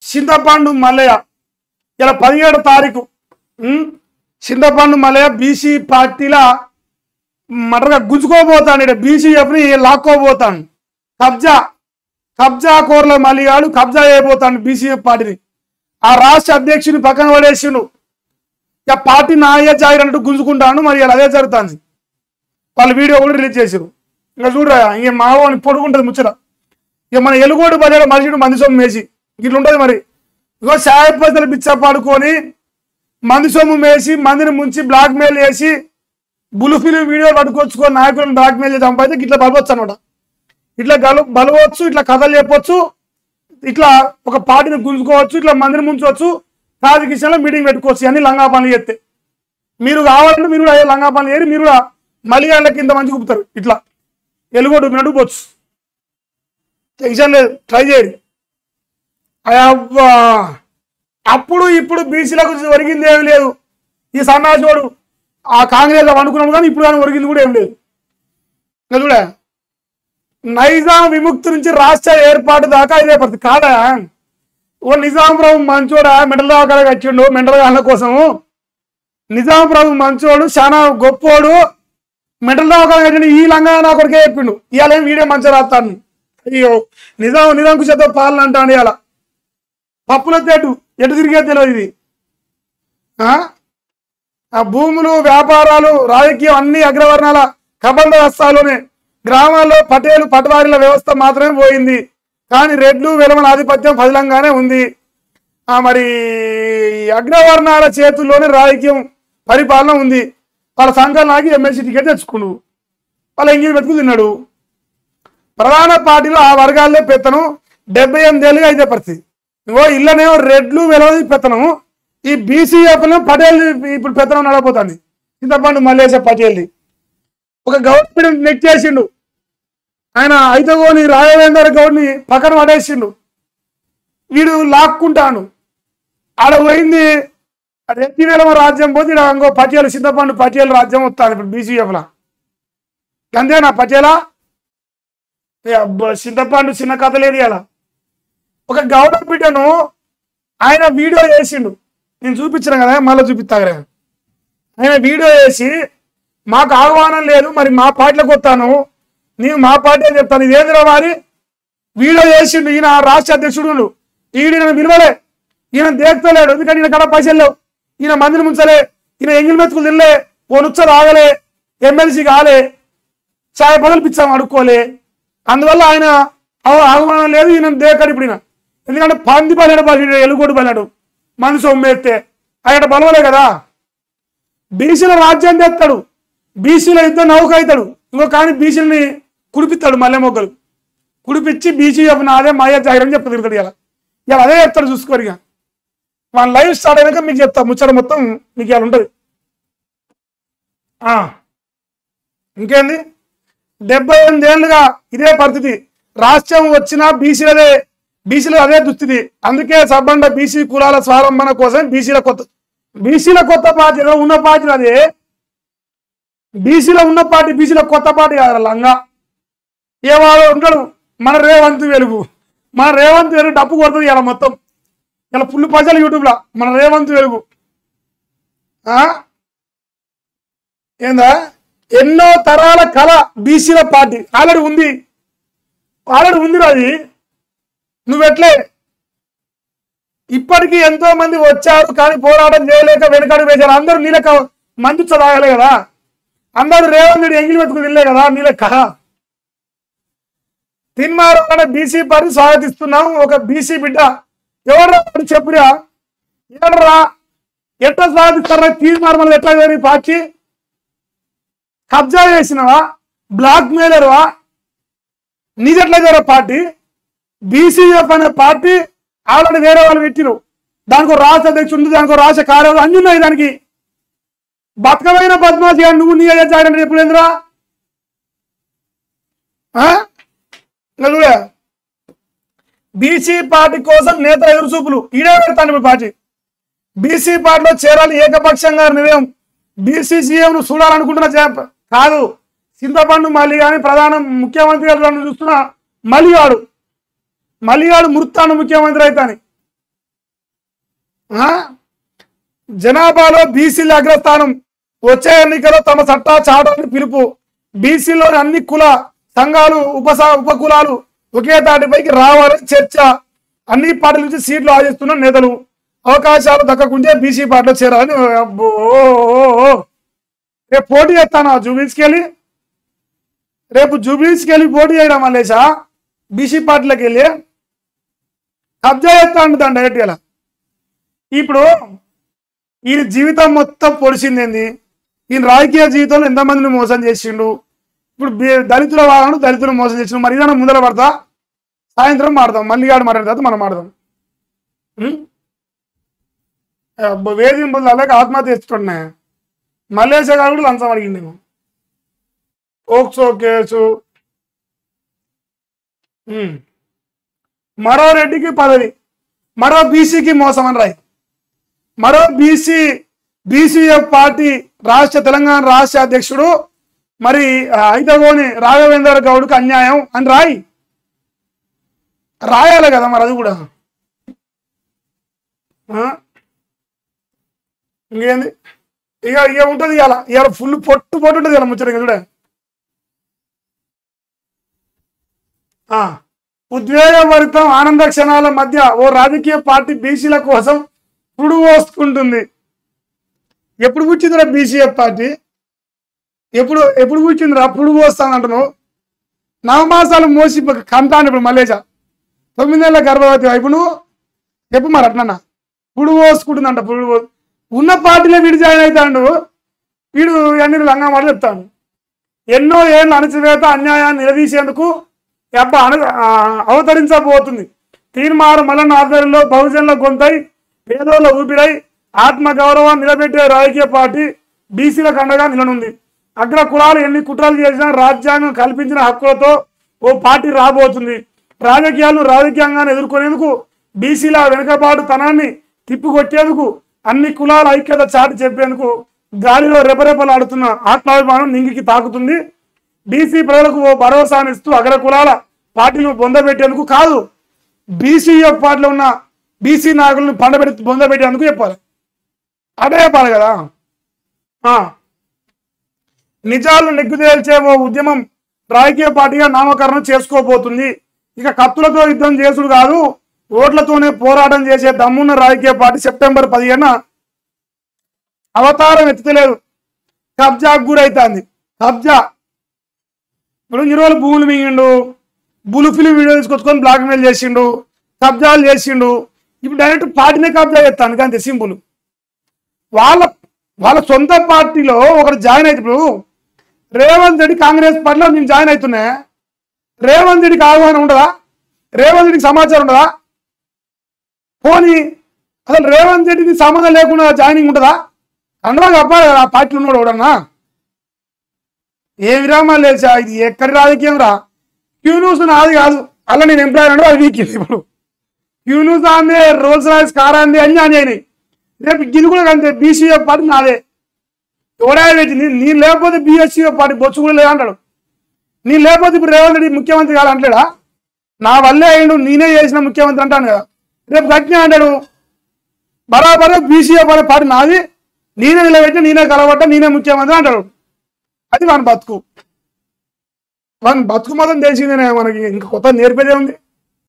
చింతపండు మల్లయ్య ఇలా 17 తారీఖు చింతపండు మల్లయ్య బీసీ పార్టీలా మటగా గుంజుకోబోతాడు, బీసీఎఫ్ని లాక్కోబోతాను, కబ్జా కోర్ల మల్లిగాడు కబ్జా చేయబోతాడు బీసీఎఫ్ పార్టీని. ఆ రాష్ట్ర అధ్యక్షుని పక్కన పడేసిండు. ఇక పార్టీ నాయ జాగిరంటూ గుంజుకుంటాను. మరి అదే జరుగుతుంది. వాళ్ళు వీడియో కూడా రిలీజ్ చేసారు. ఇంకా చూడరా, ఇంక మావోని పొడుగుంటుంది ముచ్చట. ఇక మన ఎలుగోడు బజార్ మనిషిడు మంది సొమ్ము వేసి ఇట్లుంటుంది. మరి ఇగో సాయ పైసలు బిచ్చ పాడుకొని మంది సొమ్ము వేసి మందిని ముంచి బ్లాక్ మెయిల్ చేసి బులుఫిలు వీడియో పట్టుకొచ్చుకొని నాయకులను బ్లాక్ మెయిల్ చేసి చంపైతే ఇట్లా బలవచ్చు అనమాట. ఇట్లా బలవచ్చు, ఇట్లా కథలు చెప్పొచ్చు, ఇట్లా ఒక పార్టీని గుంజుకోవచ్చు, ఇట్లా మందిని ముంచవచ్చు, రాజకీయంలో మీటింగ్ పెట్టుకోవచ్చు. అన్ని లంగా పనులు చేస్తే మీరు కావాలంటే మీరు కూడా లంగా పనులు చేరి మీరు కూడా మల్లిగాళ్ళ కింద మంచి గుప్పుతారు. ఇట్లా ఎలుగోడు నడుపుకోవచ్చు, టెన్షన్ లేదు, ట్రై చేయండి. అప్పుడు ఇప్పుడు బీసీలకు ఒరిగింది ఏమి లేదు. ఈ సన్నాసోడు ఆ కాంగ్రెస్ అనుకున్నాం కానీ ఇప్పుడు కానీ ఒరిగింది కూడా ఏం లేదు. చూడ నైజాం విముక్తి నుంచి రాష్ట్ర ఏర్పాటు దాకా ఇదే పరిస్థితి కాదా? ఓ నిజాం ప్రభు మంచోడా మెంటల్ దాకా కట్టిండు మెంటల్ గాళ్ళ కోసము. నిజాం ప్రభు మంచోడు చాలా గొప్పోడు మెంటల్ దాకా కట్టిండు. ఈ లంగా నా కొడుకే చెప్పిండు. ఇవాళ ఏం వీడియో మంచిగా రాస్తాను. అయ్యో నిజాం కుషతో పాలన అంటాను. ఇవాళ పప్పుల తేటు ఎటు తిరిగే తెలియదు. ఇది ఆ భూములు వ్యాపారాలు రాజకీయం అన్ని అగ్రవర్ణాల కబంధ హస్తాలోనే. గ్రామాల్లో పటవారీల వ్యవస్థ మాత్రమే పోయింది, కానీ రెడ్లు వెలమల ఆధిపత్యం పదిలంగానే ఉంది. మరి అగ్రవర్ణాల చేతుల్లోనే రాజకీయం పరిపాలన ఉంది. వాళ్ళ సంకలనాకి ఎమ్మెల్సీ టికెట్ తెచ్చుకున్నాడు, వాళ్ళ ఎంగిల్ పెట్టుకుని తిన్నాడు. ప్రధాన పార్టీలో ఆ వర్గాల్లో పెత్తనం 78 ఏళ్ళుగా అయితే పరిస్థితి. ఇంకో ఇళ్ళనేమో రెడ్లు వెలవది పెత్తనం, ఈ బీసీఎఫ్లో పటేల్ ఇప్పుడు పెత్తనం నడపోతుంది. చింతపండు మల్లేశ పటేల్ది ఒక గవర్నమెంట్ నెక్ చేసిండు. ఆయన ఐతగోని రాఘవేందర్ గౌడ్ని పక్కన పడేసిండు. వీడు లాక్కుంటాను. ఆడ పోయింది రెడ్డి వేలమ రాజ్యం పోతే ఇంకో పటేల్ చింతపండు పటేల్ రాజ్యం వస్తాను ఇప్పుడు బీసీఎఫ్లా. అంతేనా పటేలా? చింతపండు చిన్న కథ లేదు. అలా ఒక గౌడ బిడ్డను ఆయన వీడియో చేసిండు. నేను చూపించాను కదా, మళ్ళీ చూపిస్తాను. ఆయన వీడియో చేసి మాకు ఆహ్వానం లేదు, మరి మా పార్టీలోకి వస్తాను, నేను మా పార్టీ అని చెప్తాను. ఇదేంద్ర వారి వీడియో చేసిండు. ఈయన రాష్ట్ర అధ్యక్షుడు. ఈయన విలువలే, ఈయన దేక్తలేడు. ఎందుకంటే ఈయన కడ పైసలు లేవు, ఈయన మందిని ముంచలే, ఈయన ఎంగిల్ మెతుకులు తినలే, ఓ నుచ్చ రాగలే, ఎమ్మెల్సీ కాలే, ఛాయ బదులు పిచ్చాము అడుక్కోలే. అందువల్ల ఆయన ఆహ్వానం లేదు, ఈయన దేకాడు. ఇప్పుడు ఈయన ఎందుకంటే పంది బలాడు ఎలుగోడు బలాడు మనసు ఉమ్మేస్తే ఆయన బలవలే కదా. బీసీల రాజ్యం తెస్తాడు, బీసీల యుద్ధ నౌక అవుతాడు. ఇంకో కానీ బీసీలని కుడిపిస్తాడు. మల్లె మొగ్గలు కుడిపించి బీసీఎఫ్ నాదే మాయ జాగిరని చెప్తా తిరుగుతాడు. ఇలా అదే చెప్తాడు. చూసుకోరు. ఇక మన లైవ్ స్టార్ట్ అయినాక మీకు చెప్తా ముచ్చట మొత్తం మీకు ఇలా ఉంటుంది. ఇంకేంది 78 ఏళ్ళుగా ఇదే పరిస్థితి. రాష్ట్రం వచ్చినా బీసీల అదే దుస్థితి. అందుకే సబ్బండ బీసీ కులాల స్వారంభన కోసం బీసీల కొత్త పార్టీ ఉన్న పార్టీ అదే. బీసీలో ఉన్న పార్టీ బీసీల కొత్త పార్టీ కాదు. లంగా ఏవాడు ఉంటాడు మన రేవంత్ వెలుగు. మన రేవంత్ వెలుగు డప్పు కొడుతుంది ఇలా మొత్తం. ఇలా ఫుల్ పైసలు యూట్యూబ్లో మన రేవంత్ వెలుగు. ఏందా ఎన్నో తరాల కళ బీసీల పార్టీ ఆల్రెడీ ఉంది. అది నువ్వెట్లే ఇప్పటికీ ఎంతో మంది వచ్చారు, కానీ పోరాటం చేయలేక వెనుకడు వేశారు. అందరూ నీళ్ళక మందు చదవాలి కదా, అందరూ రేవంత్ రెడ్డి ఎంగిలి పెట్టుకుని వెళ్ళే కదా నీళ్ళక. తిన్మారు అనే బీసీ పార్టీ స్వాగతిస్తున్నాం. ఒక బీసీ బిడ్డ ఎవరు చెప్పురా, ఎవడరా ఎట్లా స్వాగతిస్తారా? తీర్మారు మళ్ళీ ఎట్లా పార్టీ కబ్జా చేసినవా, బ్లాక్ మెయిలర్వా, నీదెట్లా చేర పార్టీ? బీసీఎఫ్ అనే పార్టీ ఆల్రెడీ వేరే వాళ్ళు పెట్టిరు. దానికి రాష్ట్ర అధ్యక్షుడు, దానికి రాష్ట్ర కార్యవర్గం అన్ని ఉన్నాయి. దానికి బతకమైన బద్మాసి నువ్వు నీ జాగ్రత్త ఎప్పుడేంద్రా? బీసీ పార్టీ కోసం నేత ఎదురుచూపులు ఈడే పెడతాను. ఇప్పుడు పార్టీ బీసీ పార్టీలో చేరాలి ఏకపక్షంగా నిర్ణయం. బీసీ సీఎంను చూడాలనుకుంటున్నా కాదు. చింతపండు మల్లి కానీ ప్రధాన ముఖ్యమంత్రి గారు చూస్తున్న మల్లిగాడు మృతాను ముఖ్యమంత్రి అవుతాని జనాభాలో బీసీల అగ్రస్థానం, వచ్చే ఎన్నికల్లో తమ సట్టా చాటాన్ని పిలుపు, బీసీలోని అన్ని కుల సంఘాలు ఉపకులాలు ఒకే తాటిపైకి రావాలని చర్చ, అన్ని పార్టీల నుంచి సీట్లు ఆశిస్తున్న నేతలు, అవకాశాలు దక్కకుంటే బీసీ పార్టీలో చేరాలని. అబ్బో, రేపు పోటీ చేస్తాను జూబ్లీస్కి వెళ్ళి, రేపు జూబ్లీస్కి వెళ్ళి పోటీ చేయడం మల్లేశా బీసీ పార్టీలోకి వెళ్ళి కబ్జా చేస్తా ఉంటుంది డైరెక్ట్ ఇలా. ఇప్పుడు ఈయన జీవితం మొత్తం పొడిచింది, ఈయన రాజకీయ జీవితంలో ఎంతమందిని మోసం చేసిండు. ఇప్పుడు దళితుల వాళ్ళను దళితులు మోసం చేసిండు. మరి ఇదన్నా ముందర పడతా, సాయంత్రం మాడదాం, మళ్ళీ ఆడు మాట్లాడిన తర్వాత మనం మాడదాం. వేధింపులు అలాగే ఆత్మహత్య తెచ్చుకుంటున్నాయి. మల్లేశ గారు కూడా లంచం అడిగింది. ఓక్సో కేసు, మరో రెడ్డికి పదవి, మరో బీసీకి మోసం అని రాయి. మరో బీసీఎఫ్ పార్టీ తెలంగాణ రాష్ట్ర అధ్యక్షుడు మరి ఐతగోని రాఘవేందర్ గౌడ్కి అన్యాయం అని రాయాలి కదా మరి. అది కూడా ఇంకేంది ఇక ఉంటుంది. ఇవాళ ఫుల్ పొట్టు ఉంటుంది ఇలా ముచ్చట చూడ. ఉద్వేగభరితం ఆనంద క్షణాల మధ్య ఓ రాజకీయ పార్టీ బీసీల కోసం పుడు పోసుకుంటుంది. ఎప్పుడు కూర్చుందిరా బీసీఎఫ్ పార్టీ? ఎప్పుడు కూర్చుందిరా పుడు పోస్తాను అంటున్నావు? నవమాసాలు మోసి కంటాను ఇప్పుడు మల్లేశ, 9 ఏళ్ళ గర్భవతి వైపు నువ్వు చెప్పు మరి అట్లన్నా. పుడు పోసుకుంటుందంట. ఉన్న పార్టీలో వీడు జాయిన్ అవుతాడు, వీడు అన్ని లంగా మాట చెప్తాడు. ఎన్నో ఏళ్ళ అణచివేత అన్యాయాన్ని నిలదీసేందుకు అవతరించబోతుంది. తీర్మానం మల్లన్న ఆధ్వర్యంలో బహుజనుల గొంతై పేదోళ్ళ ఊపిరై ఆత్మగౌరవాన్ని నిలబెట్టే రాజకీయ పార్టీ బీసీలకు అండగా నిలనుంది. అగ్ర కులాలు ఎన్ని కుట్రలు చేసినా రాజ్యాంగం కల్పించిన హక్కులతో ఓ పార్టీ రాబోతుంది. రాజకీయంగానే ఎదుర్కొనేందుకు బీసీల వెనుకబాటు తనాన్ని తిప్పికొట్టేందుకు అన్ని కులాల ఐక్యత చాటి చెప్పేందుకు గాలిలో రెపరెపలాడుతున్న ఆత్మాభిమానం నింగికి తాకుతుంది. బీసీ ప్రజలకు ఓ భరోసానిస్తూ అగ్ర కులాల పార్టీలను బొందబెట్టేందుకు కాదు, బీసీఎఫ్ పార్టీలో ఉన్న బీసీ నాయకులను బొందబెట్టేందుకు చెప్పాలి. అదే చెప్పాలి కదా. నిజాలను నెగ్గుతేల్చే ఓ ఉద్యమం రాజకీయ పార్టీగా నామకరణం చేసుకోబోతుంది. ఇక కత్తులతో యుద్ధం చేసుడు కాదు, ఓట్లతోనే పోరాటం చేసే దమ్మున్న రాజకీయ పార్టీ సెప్టెంబర్ 15 అవతారం ఎత్తుతలేదు, కబ్జాకు గురైతుంది. కబ్జా ఇప్పుడు ఈ రోజులు భూములు మింగిండు, బులుఫిలు వీడియో తీసుకొచ్చుకొని బ్లాక్మెయిల్ చేసిండు, కబ్జాలు చేసిండు. ఇప్పుడు డైరెక్ట్ పార్టీనే కబ్జా చేస్తాను అంతే సింపుల్. వాళ్ళ సొంత పార్టీలో ఒకరు జాయిన్ అయితే, ఇప్పుడు రేవంత్ రెడ్డి కాంగ్రెస్ పార్టీలో నేను జాయిన్ అవుతున్నా, రేవంత్ రెడ్డికి ఆహ్వానం ఉండదా? రేవంత్ రెడ్డికి సమాచారం ఉండదా? పోనీ అసలు రేవంత్ రెడ్డికి సంబంధం లేకుండా జాయినింగ్ ఉంటుందా? అందరూ అబ్బాయి ఆ పార్టీలో ఉన్నాడు ఎవడన్నా? ఏ విరామాలు లేచా? ఇది ఎక్కడి రాజకీయం రా? క్యూ న్యూస్ నాది కాదు, అలా నేను ఎంప్లాయ్ అన్నాడు, అది వీక్. ఇప్పుడు క్యూ న్యూస్ అందే, రోల్స్ రాయిస్ కార్ అందే అన్నీ అయినాయి. రేపు గిది కూడా అంతే, బీసీఎఫ్ పార్టీ నాదే. ఎవడా పెట్టింది? నేను లేకపోతే బీఎస్సీఎఫ్ పార్టీ బొచ్చు కూడా లేదంటాడు. నేను లేకపోతే ఇప్పుడు రేవంత్ రెడ్డి ముఖ్యమంత్రి కాదంటాడా? నా వల్లే అయ్యిండు, నేనే చేసిన ముఖ్యమంత్రి అంటాను కదా. రేపు గట్టినే అంటాడు, బరాబర్ బీసీఎఫ్ అనే పార్టీ నాది, నేనే నిలబెట్టి నేనే కలబట్ట నేనే ముఖ్యమంత్రి అంటాడు. అది మన బతుకు. మన బతుకు మాత్రం తెలిసిందేనే, మనకి ఇంకా కొత్త నేర్పేదే ఉంది.